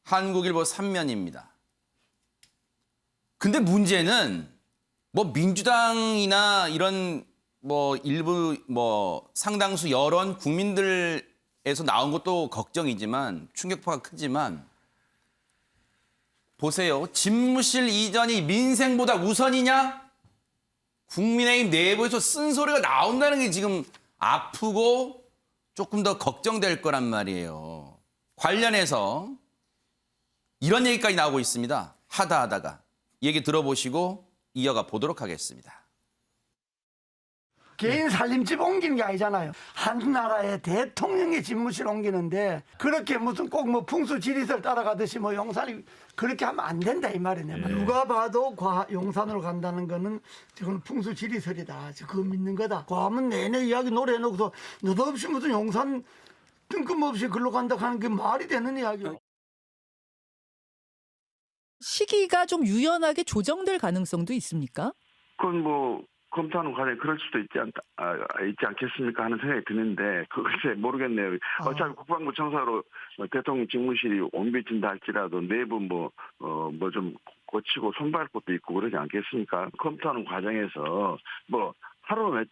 한국일보 3면입니다. 근데 문제는 뭐 민주당이나 이런 뭐 일부 뭐 상당수 여론 국민들에서 나온 것도 걱정이지만 충격파가 크지만 보세요. 집무실 이전이 민생보다 우선이냐? 국민의힘 내부에서 쓴소리가 나온다는 게 지금 아프고 조금 더 걱정될 거란 말이에요. 관련해서 이런 얘기까지 나오고 있습니다. 하다가 얘기 들어보시고 이어가 보도록 하겠습니다. 개인 살림집 옮기는 게 아니잖아요. 한 나라의 대통령의 집무실 옮기는데 그렇게 무슨 꼭 뭐 풍수 지리설 따라가듯이 뭐 용산이 그렇게 하면 안 된다 이 말이네. 누가 봐도 용산으로 간다는 거는 그건 풍수 지리설이다. 그거 믿는 거다. 과하면 내내 이야기 노래해놓고서 느닷없이 무슨 용산 뜬금없이 글로 간다 하는 게 말이 되는 이야기야. 시기가 좀 유연하게 조정될 가능성도 있습니까? 그건 뭐 검토하는 과정에 그럴 수도 있지 않겠습니까 하는 생각이 드는데 글쎄 모르겠네요. 어차피 국방부 청사로 대통령 직무실이 옮겨진다 할지라도 내부 뭐 좀 고치고 손봐야 할 것도 있고 그러지 않겠습니까? 검토하는 과정에서 뭐 하루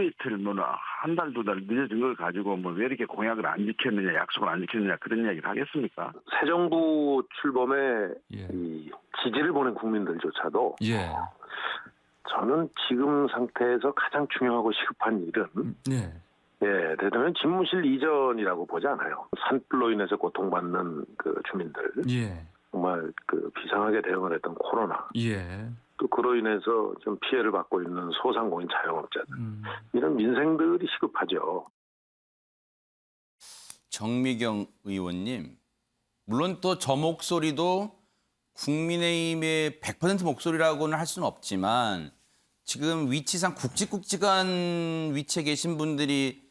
이틀 뭐 한 달 두 달 늦어진 걸 가지고 뭐 왜 이렇게 공약을 안 지켰느냐 약속을 안 지켰느냐 그런 이야기를 하겠습니까? 새 정부 출범에 예. 이 지지를 보낸 국민들조차도 예. 저는 지금 상태에서 가장 중요하고 시급한 일은 예. 대통령 집무실 이전이라고 보지 않아요. 산불로 인해서 고통받는 그 주민들, 예. 정말 그 비상하게 대응을 했던 코로나, 예. 또 그로 인해서 좀 피해를 받고 있는 소상공인 자영업자들, 이런 민생들이 시급하죠. 정미경 의원님, 물론 또 저 목소리도 국민의힘의 100% 목소리라고는 할 수는 없지만 지금 위치상 굵직굵직한 위치에 계신 분들이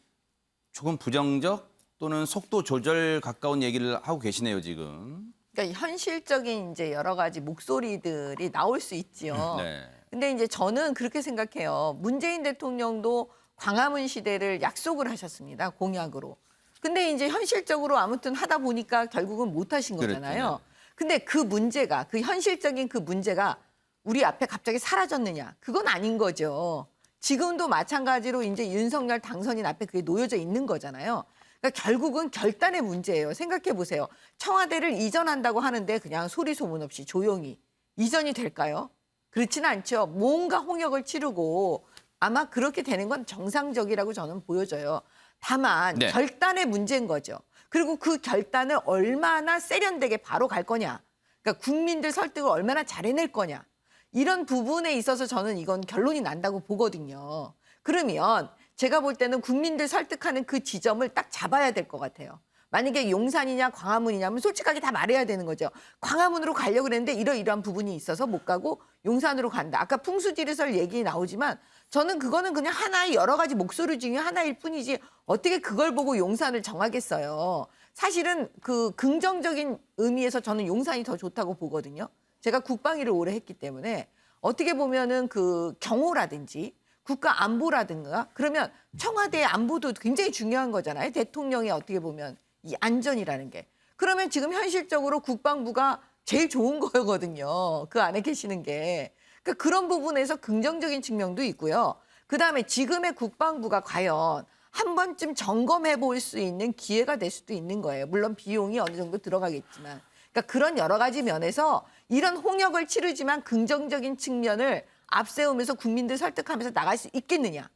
조금 부정적 또는 속도 조절 가까운 얘기를 하고 계시네요, 지금. 그러니까 현실적인 이제 여러 가지 목소리들이 나올 수 있지요. 네. 근데 이제 저는 그렇게 생각해요. 문재인 대통령도 광화문 시대를 약속을 하셨습니다. 공약으로. 근데 이제 현실적으로 아무튼 하다 보니까 결국은 못 하신 거잖아요. 그렇죠. 근데 그 문제가, 그 현실적인 그 문제가 우리 앞에 갑자기 사라졌느냐? 그건 아닌 거죠. 지금도 마찬가지로 이제 윤석열 당선인 앞에 그게 놓여져 있는 거잖아요. 그러니까 결국은 결단의 문제예요. 생각해 보세요. 청와대를 이전한다고 하는데 그냥 소리 소문 없이 조용히 이전이 될까요? 그렇지는 않죠. 뭔가 홍역을 치르고 아마 그렇게 되는 건 정상적이라고 저는 보여져요. 다만 네. 결단의 문제인 거죠. 그리고 그 결단을 얼마나 세련되게 바로 갈 거냐. 그러니까 국민들 설득을 얼마나 잘 해낼 거냐. 이런 부분에 있어서 저는 이건 결론이 난다고 보거든요. 그러면 제가 볼 때는 국민들 설득하는 그 지점을 딱 잡아야 될 것 같아요. 만약에 용산이냐 광화문이냐면 솔직하게 다 말해야 되는 거죠. 광화문으로 가려고 그랬는데 이러이러한 부분이 있어서 못 가고 용산으로 간다. 아까 풍수지리설 얘기 나오지만 저는 그거는 그냥 하나의 여러 가지 목소리 중에 하나일 뿐이지 어떻게 그걸 보고 용산을 정하겠어요. 사실은 그 긍정적인 의미에서 저는 용산이 더 좋다고 보거든요. 제가 국방위를 오래 했기 때문에 어떻게 보면은 그 경호라든지 국가 안보라든가 그러면 청와대의 안보도 굉장히 중요한 거잖아요. 대통령의 어떻게 보면 이 안전이라는 게. 그러면 지금 현실적으로 국방부가 제일 좋은 거거든요. 그 안에 계시는 게. 그러니까 그런 부분에서 긍정적인 측면도 있고요. 그다음에 지금의 국방부가 과연 한 번쯤 점검해 볼 수 있는 기회가 될 수도 있는 거예요. 물론 비용이 어느 정도 들어가겠지만. 그러니까 그런 여러 가지 면에서 이런 홍역을 치르지만 긍정적인 측면을 앞세우면서 국민들 설득하면서 나갈 수 있겠느냐.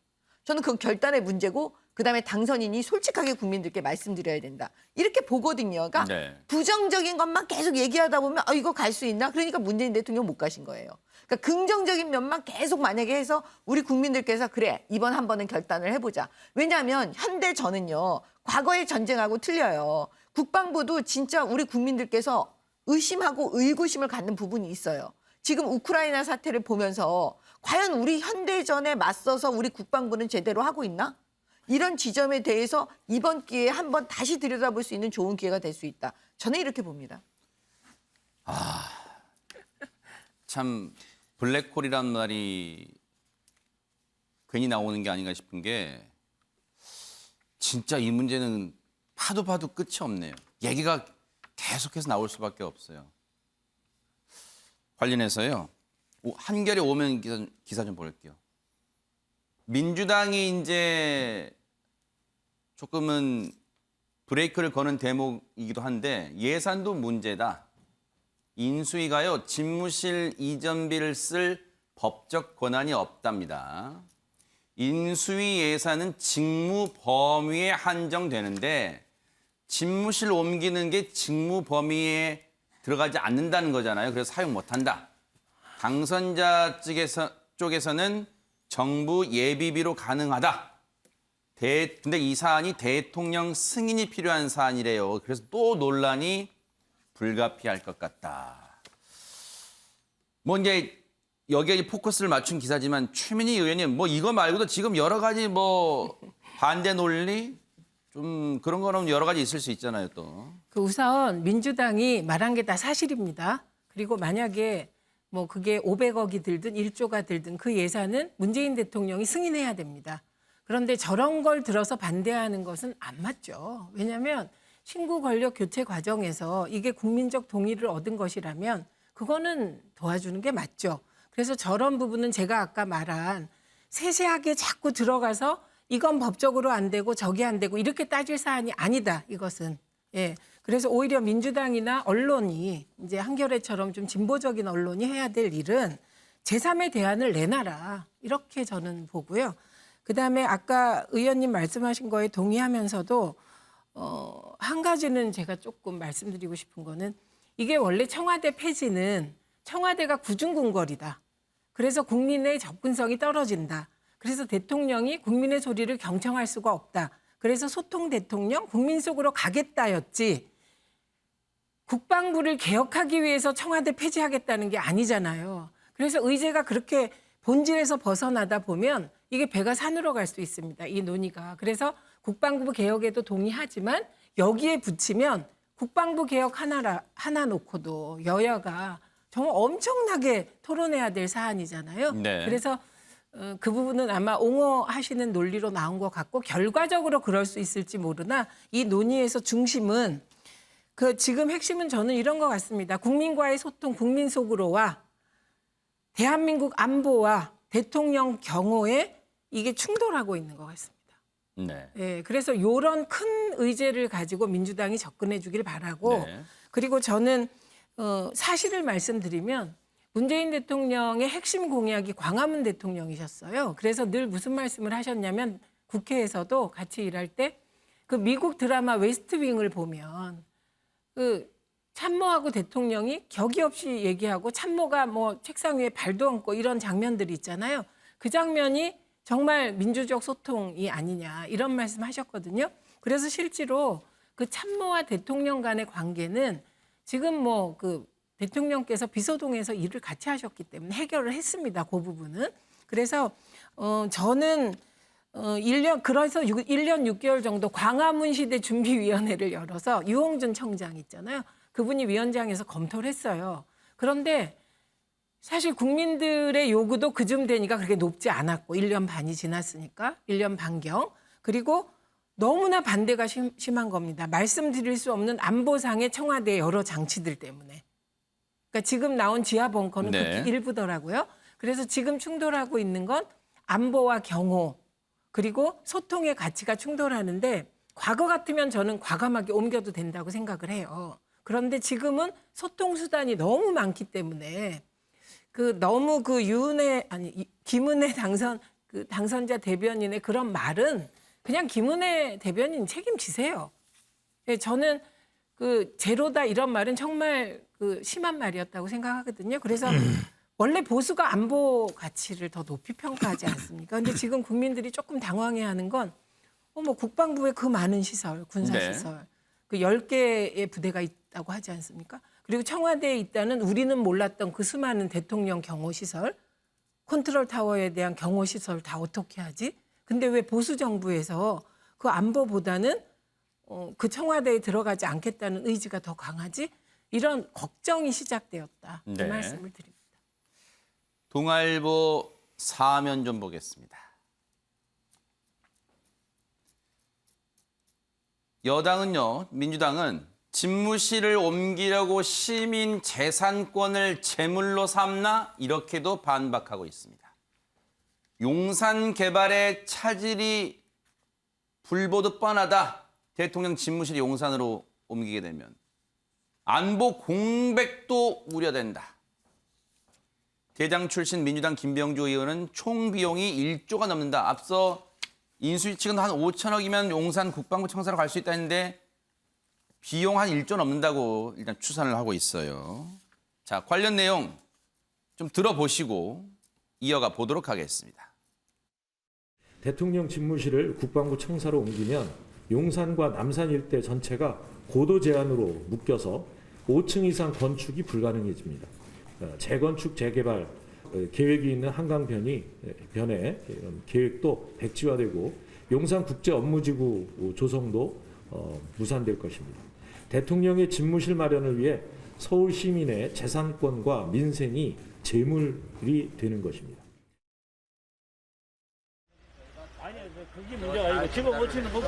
저는 그건 결단의 문제고 그다음에 당선인이 솔직하게 국민들께 말씀드려야 된다. 이렇게 보거든요. 그러니까 네. 부정적인 것만 계속 얘기하다 보면 이거 갈 수 있나? 그러니까 문재인 대통령 못 가신 거예요. 그러니까 긍정적인 면만 계속 만약에 해서 우리 국민들께서 그래 이번 한 번은 결단을 해보자. 왜냐하면 현대전은요. 과거의 전쟁하고 틀려요. 국방부도 진짜 우리 국민들께서 의심하고 의구심을 갖는 부분이 있어요. 지금 우크라이나 사태를 보면서 과연 우리 현대전에 맞서서 우리 국방부는 제대로 하고 있나? 이런 지점에 대해서 이번 기회에 한번 다시 들여다볼 수 있는 좋은 기회가 될 수 있다. 저는 이렇게 봅니다. 참 블랙홀이란 말이 괜히 나오는 게 아닌가 싶은 게 진짜 이 문제는 파도 끝이 없네요. 얘기가 계속해서 나올 수밖에 없어요. 관련해서요. 한겨레 오면 기사 좀 볼게요. 민주당이 이제 조금은 브레이크를 거는 대목이기도 한데 예산도 문제다. 인수위가요. 집무실 이전비를 쓸 법적 권한이 없답니다. 인수위 예산은 직무 범위에 한정되는데 집무실 옮기는 게 직무 범위에 들어가지 않는다는 거잖아요. 그래서 사용 못한다. 당선자 쪽에서는 정부 예비비로 가능하다. 근데 이 사안이 대통령 승인이 필요한 사안이래요. 그래서 또 논란이 불가피할 것 같다. 뭐 이제 여기에 포커스를 맞춘 기사지만 최민희 의원님 뭐 이거 말고도 지금 여러 가지 뭐 반대 논리 좀 그런 거는 여러 가지 있을 수 있잖아요 또. 그 우선 민주당이 말한 게 다 사실입니다. 그리고 만약에 뭐 그게 500억이 들든 1조가 들든 그 예산은 문재인 대통령이 승인해야 됩니다. 그런데 저런 걸 들어서 반대하는 것은 안 맞죠. 왜냐하면 신구 권력 교체 과정에서 이게 국민적 동의를 얻은 것이라면 그거는 도와주는 게 맞죠. 그래서 저런 부분은 제가 아까 말한 세세하게 자꾸 들어가서 이건 법적으로 안 되고 저게 안 되고 이렇게 따질 사안이 아니다. 이것은. 예. 그래서 오히려 민주당이나 언론이 이제 한겨레처럼 좀 진보적인 언론이 해야 될 일은 제3의 대안을 내놔라. 이렇게 저는 보고요. 그다음에 아까 의원님 말씀하신 거에 동의하면서도 한 가지는 제가 조금 말씀드리고 싶은 거는 이게 원래 청와대 폐지는 청와대가 구중궁궐이다. 그래서 국민의 접근성이 떨어진다. 그래서 대통령이 국민의 소리를 경청할 수가 없다. 그래서 소통 대통령 국민 속으로 가겠다였지. 국방부를 개혁하기 위해서 청와대 폐지하겠다는 게 아니잖아요. 그래서 의제가 그렇게 본질에서 벗어나다 보면 이게 배가 산으로 갈 수 있습니다. 이 논의가. 그래서 국방부 개혁에도 동의하지만 여기에 붙이면 국방부 개혁 하나 놓고도 여야가 정말 엄청나게 토론해야 될 사안이잖아요. 네. 그래서 그 부분은 아마 옹호하시는 논리로 나온 것 같고 결과적으로 그럴 수 있을지 모르나 이 논의에서 중심은 지금 핵심은 저는 이런 것 같습니다. 국민과의 소통, 국민 속으로와 대한민국 안보와 대통령 경호에 이게 충돌하고 있는 것 같습니다. 네. 예, 그래서 이런 큰 의제를 가지고 민주당이 접근해 주길 바라고 네. 그리고 저는 사실을 말씀드리면 문재인 대통령의 핵심 공약이 광화문 대통령이셨어요. 그래서 늘 무슨 말씀을 하셨냐면 국회에서도 같이 일할 때 그 미국 드라마 웨스트윙을 보면 그 참모하고 대통령이 격이 없이 얘기하고 참모가 뭐 책상 위에 발도 얹고 이런 장면들이 있잖아요. 그 장면이 정말 민주적 소통이 아니냐 이런 말씀하셨거든요. 그래서 실제로 그 참모와 대통령 간의 관계는 지금 뭐 그 대통령께서 비서동에서 일을 같이 하셨기 때문에 해결을 했습니다. 그 부분은. 그래서 저는 1년 6개월 정도 광화문 시대 준비위원회를 열어서 유홍준 청장 있잖아요. 그분이 위원장에서 검토를 했어요. 그런데 사실 국민들의 요구도 그쯤 되니까 그렇게 높지 않았고 1년 반이 지났으니까 1년 반경. 그리고 너무나 반대가 심한 겁니다. 말씀드릴 수 없는 안보상의 청와대 여러 장치들 때문에. 그러니까 지금 나온 지하 벙커는 네. 극히 일부더라고요. 그래서 지금 충돌하고 있는 건 안보와 경호 그리고 소통의 가치가 충돌하는데 과거 같으면 저는 과감하게 옮겨도 된다고 생각을 해요. 그런데 지금은 소통 수단이 너무 많기 때문에 너무 김은혜 당선자 대변인의 그런 말은 그냥 김은혜 대변인 책임지세요. 저는 제로다 이런 말은 정말 심한 말이었다고 생각하거든요. 그래서 원래 보수가 안보 가치를 더 높이 평가하지 않습니까? 근데 지금 국민들이 조금 당황해하는 건 뭐 국방부에 그 많은 시설, 군사 시설, 그 10개의 부대가 있다고 하지 않습니까? 그리고 청와대에 있다는 우리는 몰랐던 그 수많은 대통령 경호 시설, 컨트롤 타워에 대한 경호 시설 다 어떻게 하지? 근데 왜 보수 정부에서 그 안보보다는 그 청와대에 들어가지 않겠다는 의지가 더 강하지? 이런 걱정이 시작되었다. 이 네. 말씀을 드립니다. 동아일보 사면 좀 보겠습니다. 여당은요, 민주당은 집무실을 옮기려고 시민 재산권을 제물로 삼나? 이렇게도 반박하고 있습니다. 용산 개발의 차질이 불보듯 뻔하다. 대통령 집무실이 용산으로 옮기게 되면 안보 공백도 우려된다. 대장 출신 민주당 김병주 의원은 총 비용이 1조가 넘는다. 앞서 인수위 측은 한 5천억이면 용산 국방부 청사로 갈 수 있다 했는데 비용 한 1조 넘는다고 일단 추산을 하고 있어요. 자, 관련 내용 좀 들어보시고 이어가 보도록 하겠습니다. 대통령 집무실을 국방부 청사로 옮기면 용산과 남산 일대 전체가 고도 제한으로 묶여서 5층 이상 건축이 불가능해집니다. 재건축, 재개발 계획이 있는 한강변에 계획도 백지화되고 용산국제업무지구 조성도 무산될 것입니다. 대통령의 집무실 마련을 위해 서울 시민의 재산권과 민생이 재물이 되는 것입니다. 아니요, 그게 문제가 아니고 지금 오치는 법규.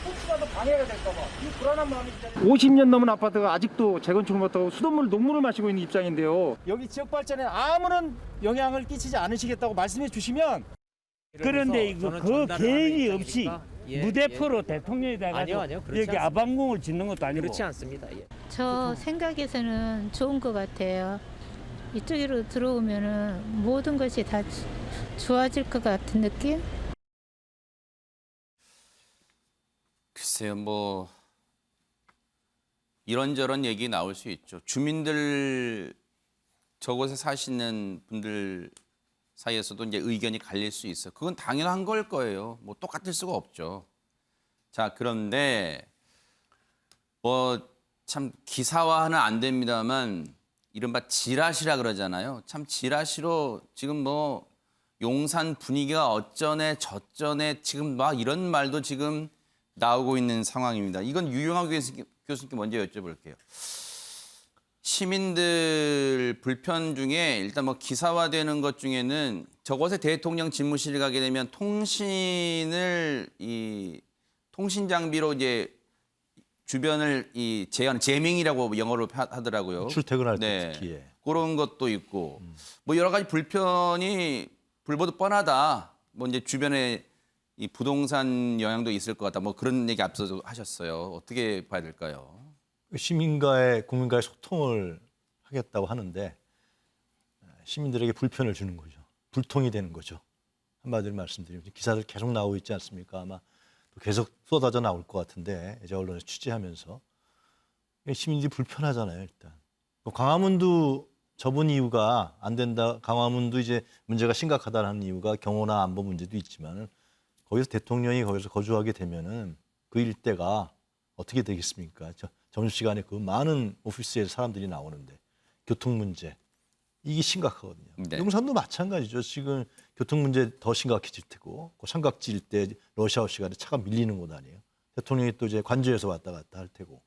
혹시라도 방해가 될까봐 이 불안한 마음이 50년 넘은 아파트가 아직도 재건축을 못하고 수돗물 녹물을 마시고 있는 입장인데요. 여기 지역 발전에 아무런 영향을 끼치지 않으시겠다고 말씀해 주시면. 그런데 이거 그 계획이 없이 무대표로 대통령에다가 여기 아방궁을 짓는 것도 아니고. 그렇지 않습니다. 저 생각에서는 좋은 것 같아요. 이쪽으로 들어오면은 모든 것이 다 좋아질 것 같은 느낌? 글쎄요, 뭐 이런저런 얘기 나올 수 있죠. 주민들 저곳에 사시는 분들 사이에서도 이제 의견이 갈릴 수 있어요. 그건 당연한 걸 거예요. 뭐 똑같을 수가 없죠. 자, 그런데 뭐 참 기사화는 안 됩니다만 이른바 지라시라 그러잖아요. 참 지라시로 지금 뭐 용산 분위기가 어쩌네 저쩌네 지금 막 이런 말도 지금 나오고 있는 상황입니다. 이건 유영학 교수님께 먼저 여쭤볼게요. 시민들 불편 중에 일단 뭐 기사화되는 것 중에는 저곳에 대통령 집무실 가게 되면 통신을 통신 장비로 이제 주변을 제밍이라고 영어로 하더라고요. 출퇴근할 때 특히. 그런 것도 있고 뭐 여러 가지 불편이 불보듯 뻔하다. 뭐 이제 주변에 이 부동산 영향도 있을 것 같다. 뭐 그런 얘기 앞서서 하셨어요. 어떻게 봐야 될까요? 국민과의 소통을 하겠다고 하는데 시민들에게 불편을 주는 거죠. 불통이 되는 거죠. 한마디로 말씀드리면 기사들 계속 나오고 있지 않습니까? 아마 또 계속 쏟아져 나올 것 같은데 이제 언론에서 취재하면서 시민들이 불편하잖아요. 일단 광화문도 접은 이유가 안 된다. 광화문도 이제 문제가 심각하다는 이유가 경호나 안보 문제도 있지만 거기서 대통령이 거기서 거주하게 되면은 그 일대가 어떻게 되겠습니까? 점심시간에 그 많은 오피스에 사람들이 나오는데 교통 문제 이게 심각하거든요. 네. 용산도 마찬가지죠. 지금 교통 문제 더 심각해질 테고 그 삼각지 일대 러시아워 시간에 차가 밀리는 곳 아니에요. 대통령이 또 이제 관저에서 왔다 갔다 할 테고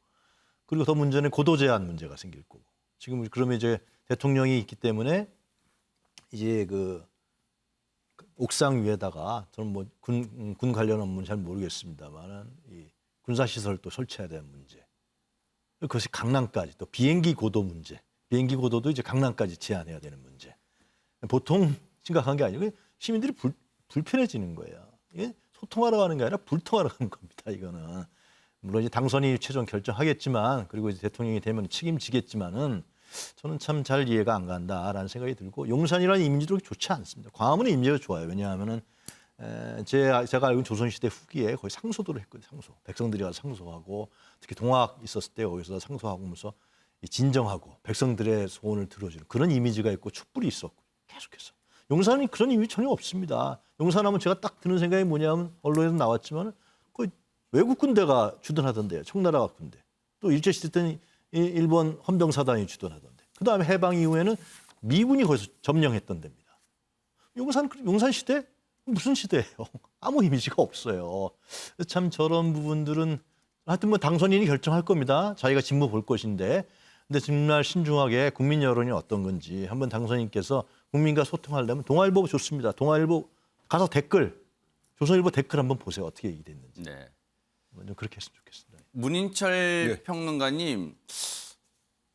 그리고 더 문제는 고도 제한 문제가 생길 거고 지금 그러면 이제 대통령이 있기 때문에 이제 그 옥상 위에다가 저는 뭐 군 관련 업무는 잘 모르겠습니다만은 이 군사 시설을 또 설치해야 되는 문제. 그것이 강남까지 또 비행기 고도 문제. 비행기 고도도 이제 강남까지 제한해야 되는 문제. 보통 심각한 게 아니고 시민들이 불편해지는 거예요. 이게 소통하러 가는 게 아니라 불통하러 가는 겁니다. 이거는 물론 이제 당선이 최종 결정하겠지만 그리고 이제 대통령이 되면 책임지겠지만은 저는 참 잘 이해가 안 간다라는 생각이 들고 용산이라는 이미지도 좋지 않습니다. 광화문의 이미지가 좋아요. 왜냐하면은 제가 알고 있는 조선시대 후기에 거의 상소도를 했거든요. 상소. 백성들이 가서 상소하고 특히 동학 있었을 때 거기서 상소하면서 진정하고 백성들의 소원을 들어주는 그런 이미지가 있고 촛불이 있었고 계속해서. 용산은 그런 이미지 전혀 없습니다. 용산하면 제가 딱 드는 생각이 뭐냐면 언론에서 나왔지만 그 외국 군대가 주둔하던데요. 청나라 군대. 또 일제시대 때는 일본 헌병사단이 주둔하던데. 그다음에 해방 이후에는 미군이 거기서 점령했던 데입니다. 용산 시대? 무슨 시대예요? 아무 이미지가 없어요. 참 저런 부분들은 하여튼 뭐 당선인이 결정할 겁니다. 자기가 직무 볼 것인데. 근데 정말 신중하게 국민 여론이 어떤 건지 한번 당선인께서 국민과 소통하려면 동아일보 좋습니다. 동아일보 가서 조선일보 댓글 한번 보세요. 어떻게 얘기됐는지. 네. 먼저 그렇게 했으면 좋겠습니다. 문인철 평론가님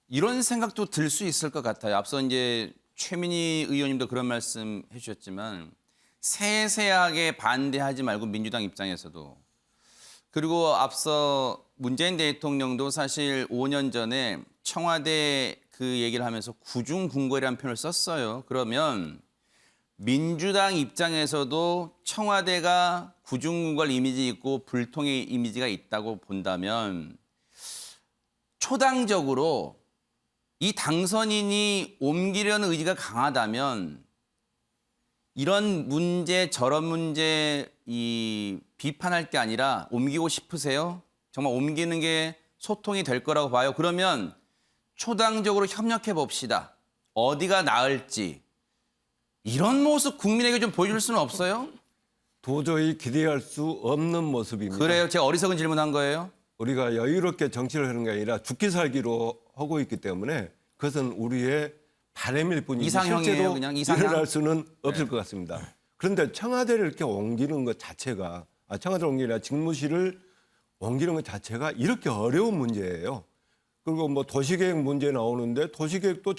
이런 생각도 들 수 있을 것 같아요. 앞서 이제 최민희 의원님도 그런 말씀 해주셨지만 세세하게 반대하지 말고 민주당 입장에서도 그리고 앞서 문재인 대통령도 사실 5년 전에 청와대 그 얘기를 하면서 구중궁궐이라는 표현을 썼어요. 그러면 민주당 입장에서도 청와대가 구중궁궐 이미지 있고 불통의 이미지가 있다고 본다면 초당적으로 이 당선인이 옮기려는 의지가 강하다면 이런 문제 저런 문제 이 비판할 게 아니라 옮기고 싶으세요? 정말 옮기는 게 소통이 될 거라고 봐요. 그러면 초당적으로 협력해 봅시다. 어디가 나을지. 이런 모습 국민에게 좀 보여줄 수는 없어요? 도저히 기대할 수 없는 모습입니다. 그래요? 제가 어리석은 질문한 거예요? 우리가 여유롭게 정치를 하는 게 아니라 죽기 살기로 하고 있기 때문에 그것은 우리의 바람일 뿐이지 이상형이에요, 실제로 그냥 이상형? 일어날 수는 없을 것 같습니다. 그런데 청와대를 이렇게 옮기는 것 자체가 청와대를 옮기나 직무실을 옮기는 것 자체가 이렇게 어려운 문제예요. 그리고 뭐 도시계획 문제 나오는데 도시계획도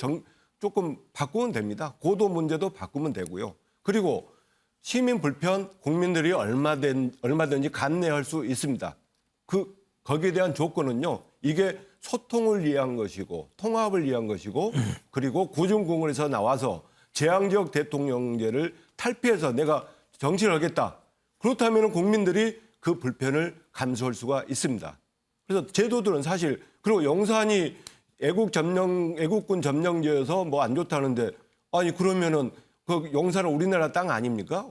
조금 바꾸면 됩니다. 고도 문제도 바꾸면 되고요. 그리고 시민 불편 국민들이 얼마든지 감내할 수 있습니다. 거기에 대한 조건은요. 이게 소통을 위한 것이고 통합을 위한 것이고 그리고 구중궁궐에서 나와서 제왕적 대통령제를 탈피해서 내가 정치를 하겠다. 그렇다면 국민들이 그 불편을 감수할 수가 있습니다. 그래서 제도들은 사실 그리고 용산이 애국군 점령지여서 뭐 안 좋다는데 아니 그러면은 그 용산은 우리나라 땅 아닙니까?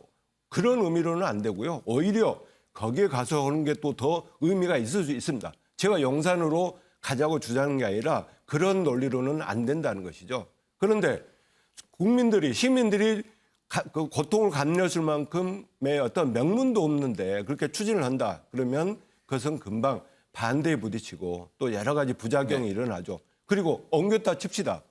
그런 의미로는 안 되고요. 오히려 거기에 가서 하는 게 또 더 의미가 있을 수 있습니다. 제가 용산으로 가자고 주장하는 게 아니라 그런 논리로는 안 된다는 것이죠. 그런데 시민들이 그 고통을 감내할 만큼의 어떤 명분도 없는데 그렇게 추진을 한다. 그러면 그것은 금방 반대에 부딪히고 또 여러 가지 부작용이 일어나죠. 그리고 옮겼다 칩시다.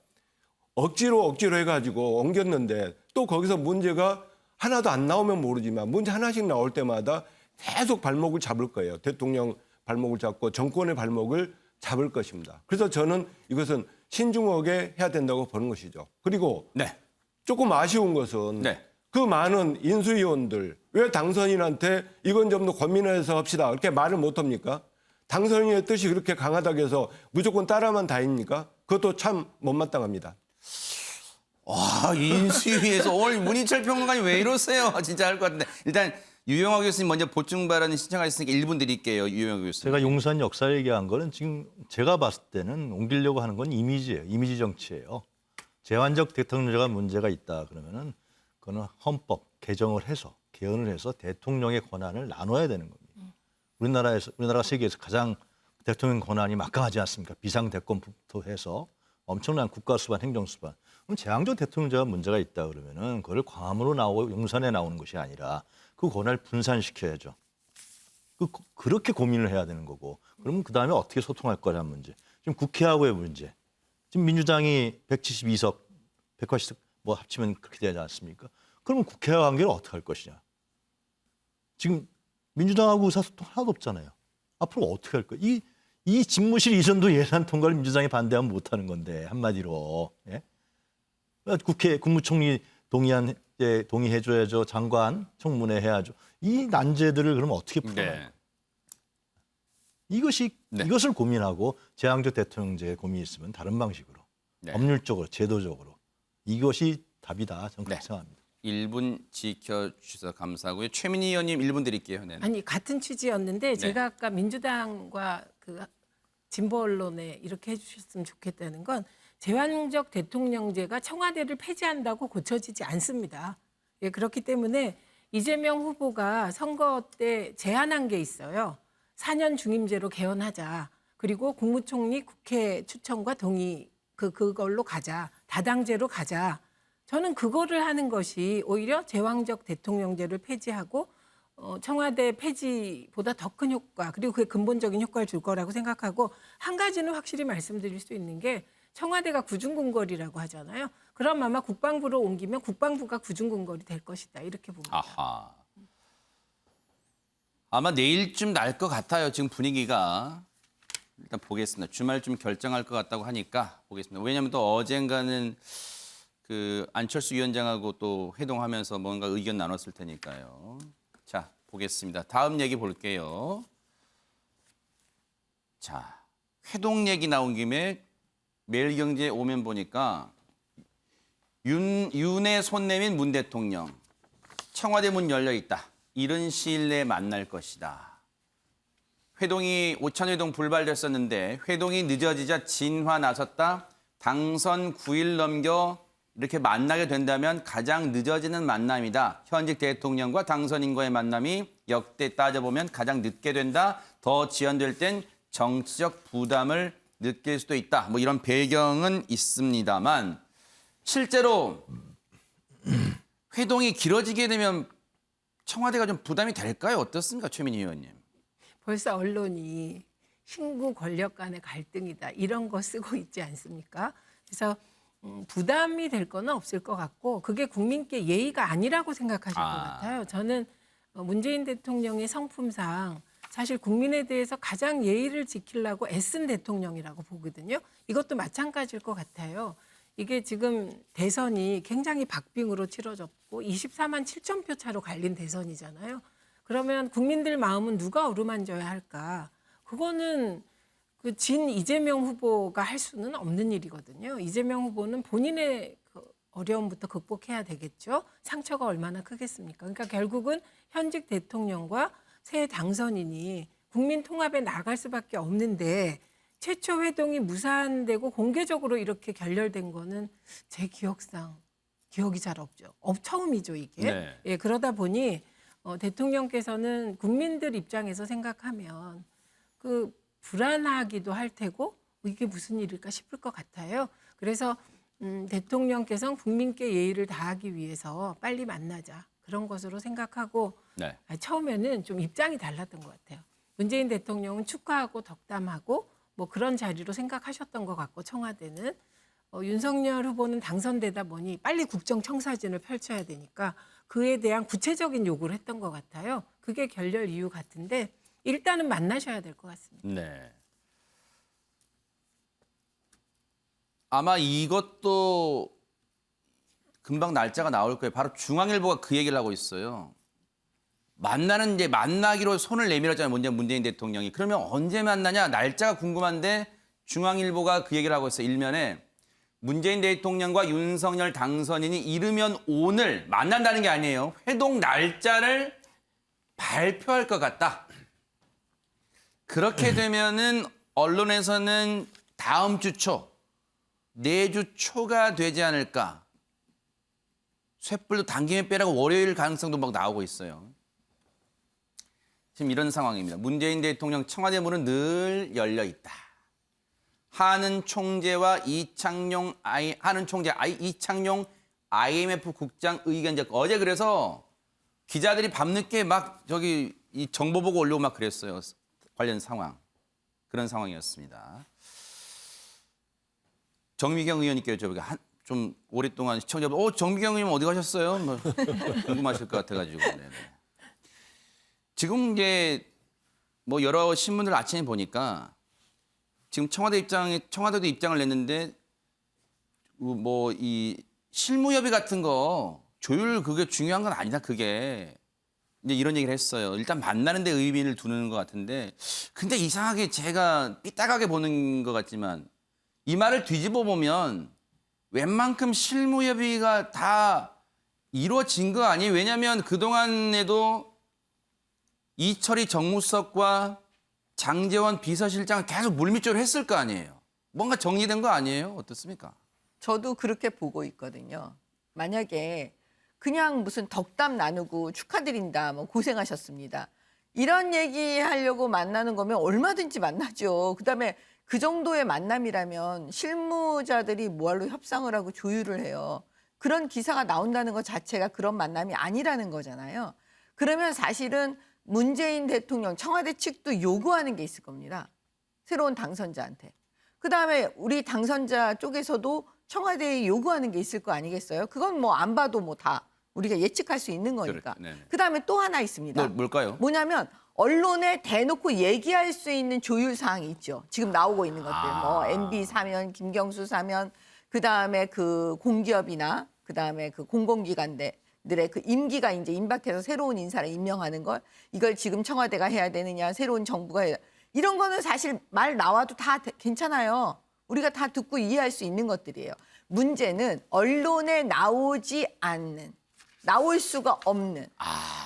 억지로 해가지고 옮겼는데 또 거기서 문제가 하나도 안 나오면 모르지만 문제 하나씩 나올 때마다 계속 발목을 잡을 거예요. 대통령 발목을 잡고 정권의 발목을 잡을 것입니다. 그래서 저는 이것은 신중하게 해야 된다고 보는 것이죠. 그리고 조금 아쉬운 것은 그 많은 인수위원들 왜 당선인한테 이건 좀 더 고민해서 합시다. 이렇게 말을 못합니까? 당선인의 뜻이 그렇게 강하다고 해서 무조건 따라만 다닙니까? 그것도 참 못마땅합니다. 와, 인수위에서 오늘 문인철 평론가님 왜 이러세요? 진짜 할 것 같은데. 일단 유영학 교수님 먼저 보충 발언 신청하셨으니까 1분 드릴게요. 유영학 교수님. 제가 용산 역사 얘기한 거는 지금 제가 봤을 때는 옮기려고 하는 건 이미지예요. 이미지 정치예요. 제왕적 대통령제가 문제가 있다 그러면은 그거는 헌법 개정을 해서 개헌을 해서 대통령의 권한을 나눠야 되는 겁니다. 우리나라가 세계에서 가장 대통령 권한이 막강하지 않습니까? 비상대권부터 해서 엄청난 국가수반, 행정수반. 그럼 제왕적 대통령제가 문제가 있다 그러면은 그걸 광화문으로 나오고 용산에 나오는 것이 아니라 그 권한을 분산시켜야죠. 그렇게 고민을 해야 되는 거고. 그러면 그 다음에 어떻게 소통할 거냐는 문제. 지금 국회하고의 문제. 지금 민주당이 172석, 180석 뭐 합치면 그렇게 되지 않습니까? 그러면 국회와 관계를 어떻게 할 것이냐. 지금 민주당하고 의사소통 하나도 없잖아요. 앞으로 어떻게 할 거예요? 이 집무실 이전도 예산 통과를 민주당이 반대하면 못하는 건데 한마디로. 예? 국회 국무총리 동의해줘야죠. 장관 청문회 해야죠. 이 난제들을 그럼 어떻게 풀어요? 이것을 고민하고 제왕적 대통령제에 고민이 있으면 다른 방식으로 법률적으로 제도적으로 이것이 답이다. 저는 그렇게 생각합니다. 1분 지켜주셔서 감사하고요. 최민희 의원님 1분 드릴게요. 네. 아니 같은 취지였는데 제가 아까 민주당과 그 진보 언론에 이렇게 해주셨으면 좋겠다는 건 제왕적 대통령제가 청와대를 폐지한다고 고쳐지지 않습니다. 예, 그렇기 때문에 이재명 후보가 선거 때 제안한 게 있어요. 4년 중임제로 개헌하자. 그리고 국무총리 국회 추천과 동의 그걸로 가자. 다당제로 가자. 저는 그거를 하는 것이 오히려 제왕적 대통령제를 폐지하고 청와대 폐지보다 더 큰 효과 그리고 그게 근본적인 효과를 줄 거라고 생각하고 한 가지는 확실히 말씀드릴 수 있는 게 청와대가 구중궁궐이라고 하잖아요. 그럼 아마 국방부로 옮기면 국방부가 구중궁궐이 될 것이다. 이렇게 봅니다. 아하. 아마 내일쯤 날 것 같아요. 지금 분위기가. 일단 보겠습니다. 주말쯤 결정할 것 같다고 하니까 보겠습니다. 왜냐하면 또 어젠가는 그 안철수 위원장하고 또 회동하면서 뭔가 의견 나눴을 테니까요. 자, 보겠습니다. 다음 얘기 볼게요. 자, 회동 얘기 나온 김에 매일경제 오면 보니까 윤의 손 내민 문 대통령 청와대 문 열려 있다. 이른 시일 내에 만날 것이다. 회동이 오찬회동 불발됐었는데 회동이 늦어지자 진화 나섰다. 당선 9일 넘겨 이렇게 만나게 된다면 가장 늦어지는 만남이다. 현직 대통령과 당선인과의 만남이 역대 따져보면 가장 늦게 된다. 더 지연될 땐 정치적 부담을 느낄 수도 있다. 뭐 이런 배경은 있습니다만 실제로 회동이 길어지게 되면 청와대가 좀 부담이 될까요? 어떻습니까? 최민희 의원님. 벌써 언론이 신구 권력 간의 갈등이다 이런 거 쓰고 있지 않습니까? 그래서 부담이 될 거는 없을 것 같고 그게 국민께 예의가 아니라고 생각하실 것 같아요. 저는 문재인 대통령의 성품상 사실 국민에 대해서 가장 예의를 지키려고 애쓴 대통령이라고 보거든요. 이것도 마찬가지일 것 같아요. 이게 지금 대선이 굉장히 박빙으로 치러졌고 24만 7천 표 차로 갈린 대선이잖아요. 그러면 국민들 마음은 누가 어루만져야 할까? 그거는 그 진 이재명 후보가 할 수는 없는 일이거든요. 이재명 후보는 본인의 그 어려움부터 극복해야 되겠죠. 상처가 얼마나 크겠습니까? 그러니까 결국은 현직 대통령과 새 당선인이 국민 통합에 나갈 수밖에 없는데 최초 회동이 무산되고 공개적으로 이렇게 결렬된 거는 제 기억상 기억이 잘 없죠. 처음이죠 이게. 네. 예, 그러다 보니 대통령께서는 국민들 입장에서 생각하면 그 불안하기도 할 테고 이게 무슨 일일까 싶을 것 같아요. 그래서 대통령께서는 국민께 예의를 다하기 위해서 빨리 만나자 그런 것으로 생각하고 네. 처음에는 좀 입장이 달랐던 것 같아요. 문재인 대통령은 축하하고 덕담하고 뭐 그런 자리로 생각하셨던 것 같고 청와대는 윤석열 후보는 당선되다 보니 빨리 국정청사진을 펼쳐야 되니까 그에 대한 구체적인 요구를 했던 것 같아요. 그게 결렬 이유 같은데 일단은 만나셔야 될 것 같습니다. 네. 아마 이것도 금방 날짜가 나올 거예요. 바로 중앙일보가 그 얘기를 하고 있어요. 이제 만나기로 손을 내밀었잖아요. 문재인 대통령이. 그러면 언제 만나냐? 날짜가 궁금한데 중앙일보가 그 얘기를 하고 있어요. 일면에 문재인 대통령과 윤석열 당선인이 이르면 오늘 만난다는 게 아니에요. 회동 날짜를 발표할 것 같다. 그렇게 되면은 언론에서는 다음 주 초, 내주 초가 되지 않을까. 쇳불도 당김에 빼라고 월요일 가능성도 막 나오고 있어요. 지금 이런 상황입니다. 문재인 대통령 청와대 문은 늘 열려 있다. 한은 총재와 이창용 IMF 국장 의견적 어제 그래서 기자들이 밤늦게 막 이 정보 보고 올려고 막 그랬어요. 관련 상황. 그런 상황이었습니다. 정미경 의원님께 여쭤보니까 좀 오랫동안 시청자분, 정미경 의원 어디 가셨어요? 뭐 궁금하실 것 같아가지고. 네네. 지금 이제 뭐 여러 신문들 아침에 보니까 지금 청와대도 입장을 냈는데 뭐 이 실무협의 같은 거 조율 그게 중요한 건 아니다 그게 이제 이런 얘기를 했어요. 일단 만나는 데 의미를 두는 것 같은데 근데 이상하게 제가 삐딱하게 보는 것 같지만 이 말을 뒤집어 보면 웬만큼 실무협의가 다 이루어진 거 아니에요? 왜냐하면 그동안에도 이철희 정무수석과 장제원 비서실장은 계속 물밑조를 했을 거 아니에요. 뭔가 정리된 거 아니에요? 어떻습니까? 저도 그렇게 보고 있거든요. 만약에 그냥 무슨 덕담 나누고 축하드린다, 뭐 고생하셨습니다. 이런 얘기하려고 만나는 거면 얼마든지 만나죠. 그다음에 그 정도의 만남이라면 실무자들이 뭐하러 협상을 하고 조율을 해요. 그런 기사가 나온다는 것 자체가 그런 만남이 아니라는 거잖아요. 그러면 사실은 문재인 대통령 청와대 측도 요구하는 게 있을 겁니다. 새로운 당선자한테. 그다음에 우리 당선자 쪽에서도 청와대에 요구하는 게 있을 거 아니겠어요? 그건 뭐 안 봐도 뭐 다 우리가 예측할 수 있는 거니까. 그다음에 또 하나 있습니다. 뭘까요? 뭐냐면 언론에 대놓고 얘기할 수 있는 조율 사항이 있죠. 지금 나오고 있는 것들. 뭐 MB 사면, 김경수 사면, 그다음에 그 공기업이나 그다음에 그 공공기관들의 그 임기가 이제 임박해서 새로운 인사를 임명하는 걸 이걸 지금 청와대가 해야 되느냐, 새로운 정부가 해야 이런 거는 사실 말 나와도 다 괜찮아요. 우리가 다 듣고 이해할 수 있는 것들이에요. 문제는 언론에 나오지 않는, 나올 수가 없는,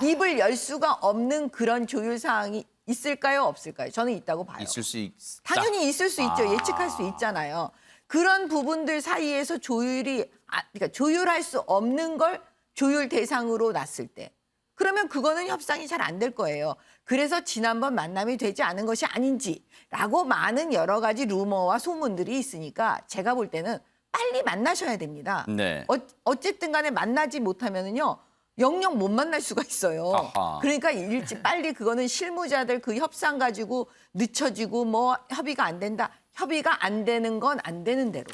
입을 열 수가 없는 그런 조율 사항이 있을까요, 없을까요? 저는 있다고 봐요. 있을 수 있다. 당연히 있을 수 있죠. 예측할 수 있잖아요. 그런 부분들 사이에서 그러니까 조율할 수 없는 걸 조율 대상으로 놨을 때, 그러면 그거는 협상이 잘 안 될 거예요. 그래서 지난번 만남이 되지 않은 것이 아닌지라고 많은 여러 가지 루머와 소문들이 있으니까 제가 볼 때는 빨리 만나셔야 됩니다. 네. 어쨌든 간에 만나지 못하면은요, 영영 못 만날 수가 있어요. 아하. 그러니까 빨리 그거는 실무자들 그 협상 가지고 늦춰지고 뭐 협의가 안 된다. 협의가 안 되는 건 안 되는 대로.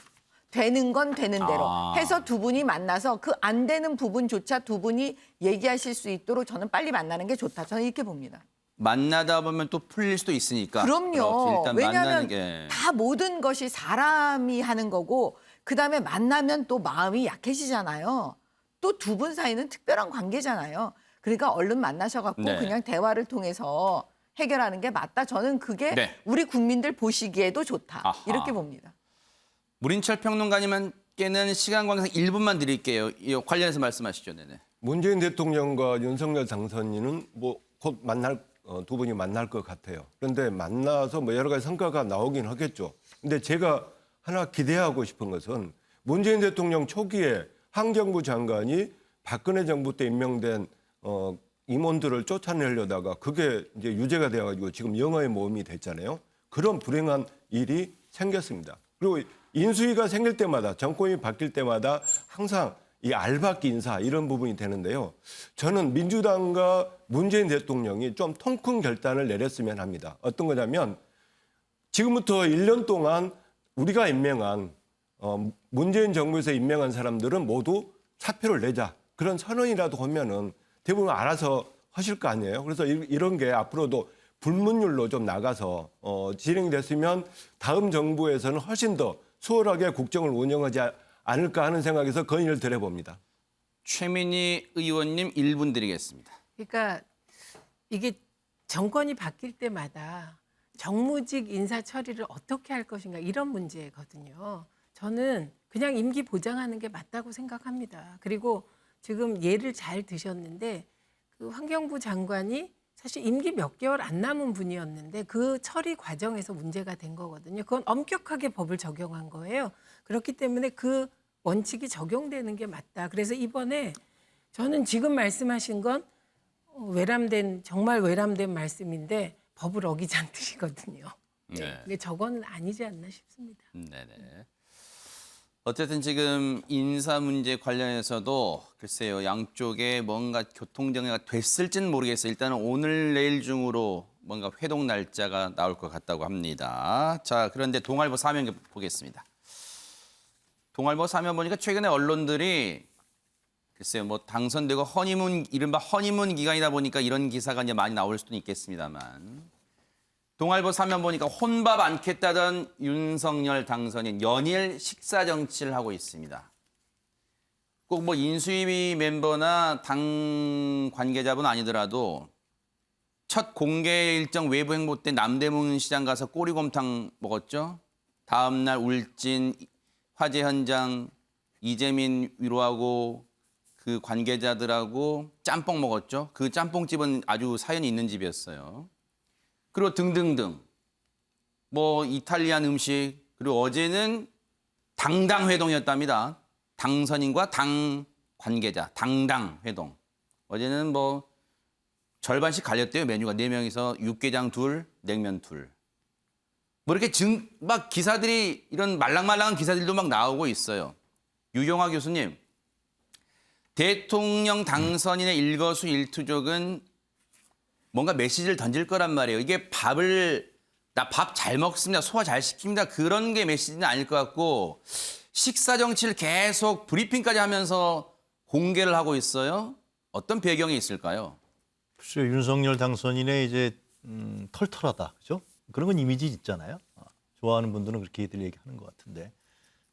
되는 건 되는 대로 해서 두 분이 만나서 그 안 되는 부분조차 두 분이 얘기하실 수 있도록 저는 빨리 만나는 게 좋다. 저는 이렇게 봅니다. 만나다 보면 또 풀릴 수도 있으니까. 그럼요. 그렇지, 일단 만나는 왜냐하면 게. 다 모든 것이 사람이 하는 거고 그다음에 만나면 또 마음이 약해지잖아요. 또 두 분 사이는 특별한 관계잖아요. 그러니까 얼른 만나셔갖고 네. 그냥 대화를 통해서 해결하는 게 맞다. 저는 그게 네. 우리 국민들 보시기에도 좋다. 아하. 이렇게 봅니다. 문인철 평론가님께는 시간 관계상 1분만 드릴게요. 이 관련해서 말씀하시죠. 네네. 문재인 대통령과 윤석열 당선인은 뭐 곧 두 분이 만날 것 같아요. 그런데 만나서 뭐 여러 가지 성과가 나오긴 하겠죠. 근데 제가 하나 기대하고 싶은 것은 문재인 대통령 초기에 환경부 장관이 박근혜 정부 때 임명된 임원들을 쫓아내려다가 그게 이제 유죄가 되어가지고 지금 영어의 모험이 됐잖아요. 그런 불행한 일이 생겼습니다. 그리고 인수위가 생길 때마다 정권이 바뀔 때마다 항상 이 알박기 인사 이런 부분이 되는데요. 저는 민주당과 문재인 대통령이 좀 통 큰 결단을 내렸으면 합니다. 어떤 거냐면 지금부터 1년 동안 우리가 임명한 문재인 정부에서 임명한 사람들은 모두 사표를 내자. 그런 선언이라도 하면은 대부분 알아서 하실 거 아니에요. 그래서 이런 게 앞으로도 불문율로 좀 나가서 진행됐으면 다음 정부에서는 훨씬 더 수월하게 국정을 운영하지 않을까 하는 생각에서 건의를 드려봅니다. 최민희 의원님 1분 드리겠습니다. 그러니까 이게 정권이 바뀔 때마다 정무직 인사 처리를 어떻게 할 것인가 이런 문제거든요. 저는 그냥 임기 보장하는 게 맞다고 생각합니다. 그리고 지금 예를 잘 드셨는데 그 환경부 장관이 사실 임기 몇 개월 안 남은 분이었는데 그 처리 과정에서 문제가 된 거거든요. 그건 엄격하게 법을 적용한 거예요. 그렇기 때문에 그 원칙이 적용되는 게 맞다. 그래서 이번에 저는 지금 말씀하신 건 정말 외람된 말씀인데 법을 어기자는 뜻이거든요. 네. 근데 저거는 아니지 않나 싶습니다. 네네. 어쨌든 지금 인사 문제 관련해서도 글쎄요, 양쪽에 뭔가 교통정리가 됐을지는 모르겠어요. 일단은 오늘 내일 중으로 뭔가 회동 날짜가 나올 것 같다고 합니다. 자, 그런데 동아일보 사면 보겠습니다. 동아일보 사면 보니까 최근에 언론들이 글쎄요, 뭐 당선되고 이른바 허니문 기간이다 보니까 이런 기사가 이제 많이 나올 수도 있겠습니다만, 동아일보 사면 보니까 혼밥 않겠다던 윤석열 당선인 연일 식사 정치를 하고 있습니다. 꼭 뭐 인수위 멤버나 당 관계자분 아니더라도 첫 공개 일정 외부 행보 때 남대문 시장 가서 꼬리곰탕 먹었죠. 다음 날 울진 화재 현장 이재민 위로하고 그 관계자들하고 짬뽕 먹었죠. 그 짬뽕집은 아주 사연이 있는 집이었어요. 그리고 등등등. 뭐 이탈리안 음식, 그리고 어제는 당당 회동이었답니다. 당선인과 당 관계자, 당당 회동. 어제는 뭐 절반씩 갈렸대요. 메뉴가 4명이서 육개장 2, 냉면 2. 뭐 이렇게 막 기사들이 이런 말랑말랑한 기사들도 막 나오고 있어요. 유경화 교수님, 대통령 당선인의 일거수일투족은 뭔가 메시지를 던질 거란 말이에요. 이게 나 밥 잘 먹습니다. 소화 잘 시킵니다. 그런 게 메시지는 아닐 것 같고, 식사 정치를 계속 브리핑까지 하면서 공개를 하고 있어요. 어떤 배경이 있을까요? 글쎄요, 윤석열 당선인의 이제 털털하다, 그죠? 그런 건 이미지 있잖아요. 좋아하는 분들은 그렇게들 얘기하는 것 같은데,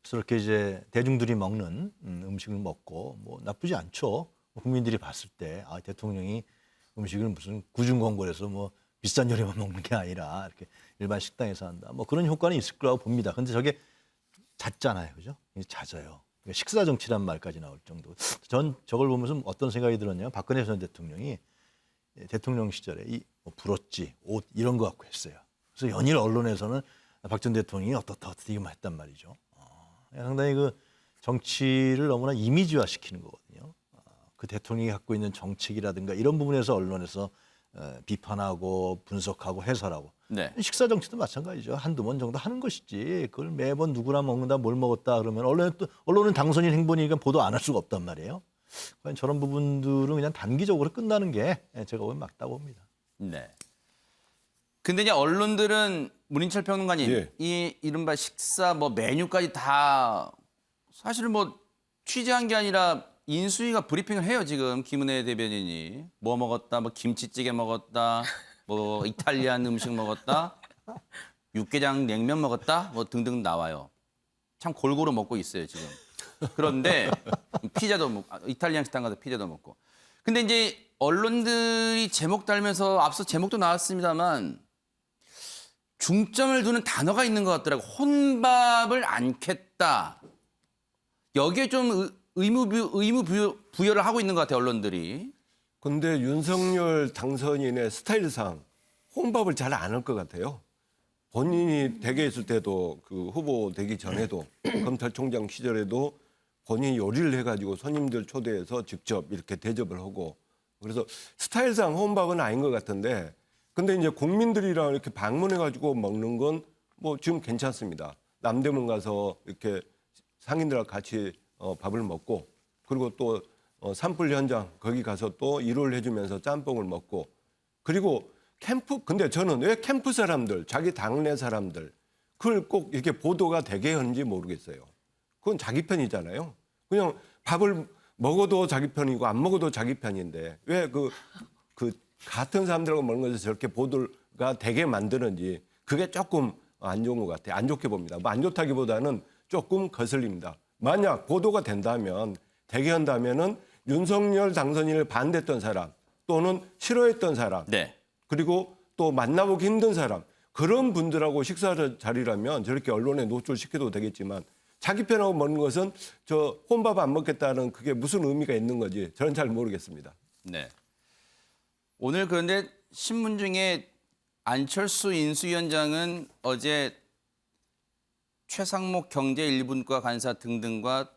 그래서 이렇게 이제 대중들이 먹는 음식을 먹고 뭐 나쁘지 않죠. 국민들이 봤을 때 대통령이 음식을 무슨 구중 광고에서 뭐 비싼 요리만 먹는 게 아니라 이렇게 일반 식당에서 한다. 뭐 그런 효과는 있을 거라고 봅니다. 근데 저게 잦잖아요, 그죠? 잦아요. 식사 정치란 말까지 나올 정도. 전 저걸 보면서 어떤 생각이 들었냐면 박근혜 전 대통령이 대통령 시절에 뭐 부러지, 옷 이런 거 갖고 했어요. 그래서 연일 언론에서는 박 전 대통령이 어떻다 이것만 했단 말이죠. 상당히 그 정치를 너무나 이미지화 시키는 거거든요. 그 대통령이 갖고 있는 정책이라든가 이런 부분에서 언론에서 비판하고 분석하고 해설하고. 네. 식사 정치도 마찬가지죠. 한두 번 정도 하는 것이지. 그걸 매번 누구나 먹는다, 뭘 먹었다 그러면 언론은 당선인 행보니까 보도 안 할 수가 없단 말이에요. 과연 저런 부분들은 그냥 단기적으로 끝나는 게 제가 보면 맞다고 봅니다. 네. 근데 이제 언론들은 문인철 평론가님, 예. 이 이른바 식사 뭐 메뉴까지 다 사실 뭐 취재한 게 아니라 인수위가 브리핑을 해요. 지금 김은혜 대변인이 뭐 먹었다, 뭐 김치찌개 먹었다, 뭐 이탈리안 음식 먹었다, 육개장 냉면 먹었다, 뭐 등등 나와요. 참 골고루 먹고 있어요 지금. 그런데 피자도 먹고, 이탈리안 식당 가서 피자도 먹고. 근데 이제 언론들이 제목 달면서 앞서 제목도 나왔습니다만 중점을 두는 단어가 있는 것 같더라고. 혼밥을 않겠다. 여기에 좀 의무 부여를 하고 있는 것 같아요, 언론들이. 근데 윤석열 당선인의 스타일상 혼밥을 잘 안 할 것 같아요. 본인이 댁에 있을 때도 그 후보 되기 전에도 검찰총장 시절에도 본인이 요리를 해가지고 손님들 초대해서 직접 이렇게 대접을 하고 그래서 스타일상 혼밥은 아닌 것 같은데 근데 이제 국민들이랑 이렇게 방문해가지고 먹는 건 뭐 지금 괜찮습니다. 남대문 가서 이렇게 상인들하고 같이 밥을 먹고 그리고 또 산불 현장 거기 가서 또 일을 해주면서 짬뽕을 먹고 그리고 캠프 근데 저는 왜 캠프 사람들 자기 당내 사람들 그걸 꼭 이렇게 보도가 되게 하는지 모르겠어요. 그건 자기 편이잖아요. 그냥 밥을 먹어도 자기 편이고 안 먹어도 자기 편인데 왜 그 같은 사람들하고 먹는 것을 저렇게 보도가 되게 만드는지 그게 조금 안 좋은 것 같아요. 안 좋게 봅니다. 뭐 안 좋다기보다는 조금 거슬립니다. 만약 보도가 된다면 되게 한다면은 윤석열 당선인을 반대했던 사람 또는 싫어했던 사람 네. 그리고 또 만나보기 힘든 사람 그런 분들하고 식사 자리라면 저렇게 언론에 노출시켜도 되겠지만 자기 편하고 먹는 것은 저 혼밥 안 먹겠다는 그게 무슨 의미가 있는 건지 저는 잘 모르겠습니다. 네. 오늘 그런데 신문 중에 안철수 인수위원장은 어제 최상목 경제1분과 간사 등등과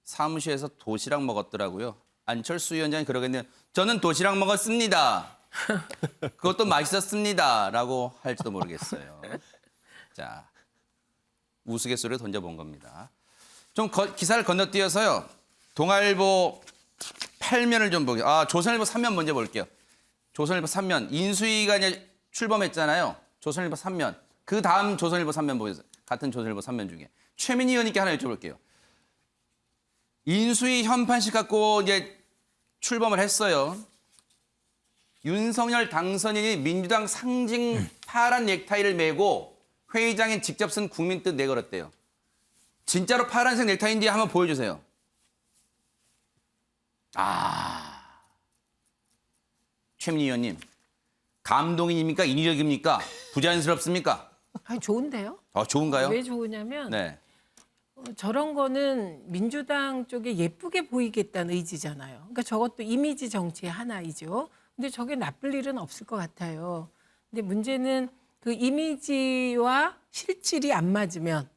사무실에서 도시락 먹었더라고요. 안철수 위원장이 그러겠네요. 저는 도시락 먹었습니다. 그것도 맛있었습니다. 라고 할지도 모르겠어요. 자, 우스갯소리를 던져본 겁니다. 좀 기사를 건너뛰어서요. 동아일보 8면을 좀 보게요. 조선일보 3면 먼저 볼게요. 조선일보 3면. 인수위가 이제 출범했잖아요. 조선일보 3면. 그 다음 조선일보 3면 보세요. 같은 조선일보 3면 중에. 최민희 의원님께 하나 여쭤볼게요. 인수위 현판식 갖고 이제 출범을 했어요. 윤석열 당선인이 민주당 상징 파란 넥타이를 메고 회의장에 직접 쓴 국민 뜻 내걸었대요. 진짜로 파란색 넥타이인지 한번 보여주세요. 최민희 의원님. 감동입니까? 인위적입니까? 부자연스럽습니까? 아니, 좋은데요? 좋은가요? 왜 좋으냐면 네. 저런 거는 민주당 쪽에 예쁘게 보이겠다는 의지잖아요. 그러니까 저것도 이미지 정치의 하나이죠. 근데 저게 나쁠 일은 없을 것 같아요. 근데 문제는 그 이미지와 실질이 안 맞으면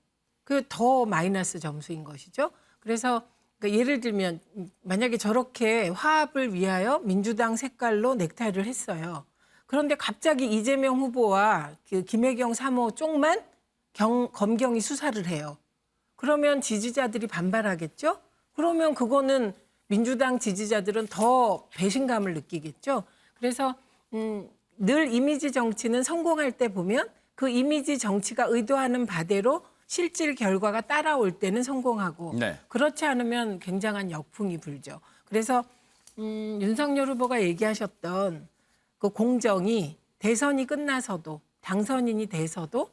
그 더 마이너스 점수인 것이죠. 그래서 그러니까 예를 들면 만약에 저렇게 화합을 위하여 민주당 색깔로 넥타이를 했어요. 그런데 갑자기 이재명 후보와 그 김혜경 3호 쪽만 검경이 수사를 해요. 그러면 지지자들이 반발하겠죠? 그러면 그거는 민주당 지지자들은 더 배신감을 느끼겠죠? 그래서 늘 이미지 정치는 성공할 때 보면 그 이미지 정치가 의도하는 바대로 실질 결과가 따라올 때는 성공하고 네. 그렇지 않으면 굉장한 역풍이 불죠. 그래서 윤석열 후보가 얘기하셨던 그 공정이 대선이 끝나서도 당선인이 돼서도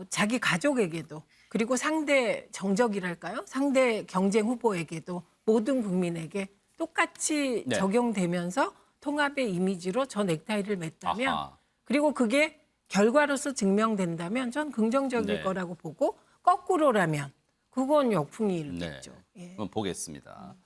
자기 가족에게도 그리고 상대 정적이랄까요? 상대 경쟁 후보에게도 모든 국민에게 똑같이 네. 적용되면서 통합의 이미지로 저 넥타이를 맸다면 아하. 그리고 그게 결과로서 증명된다면 전 긍정적일 네. 거라고 보고 거꾸로라면 그건 역풍이 일겠죠. 네. 한번 보겠습니다.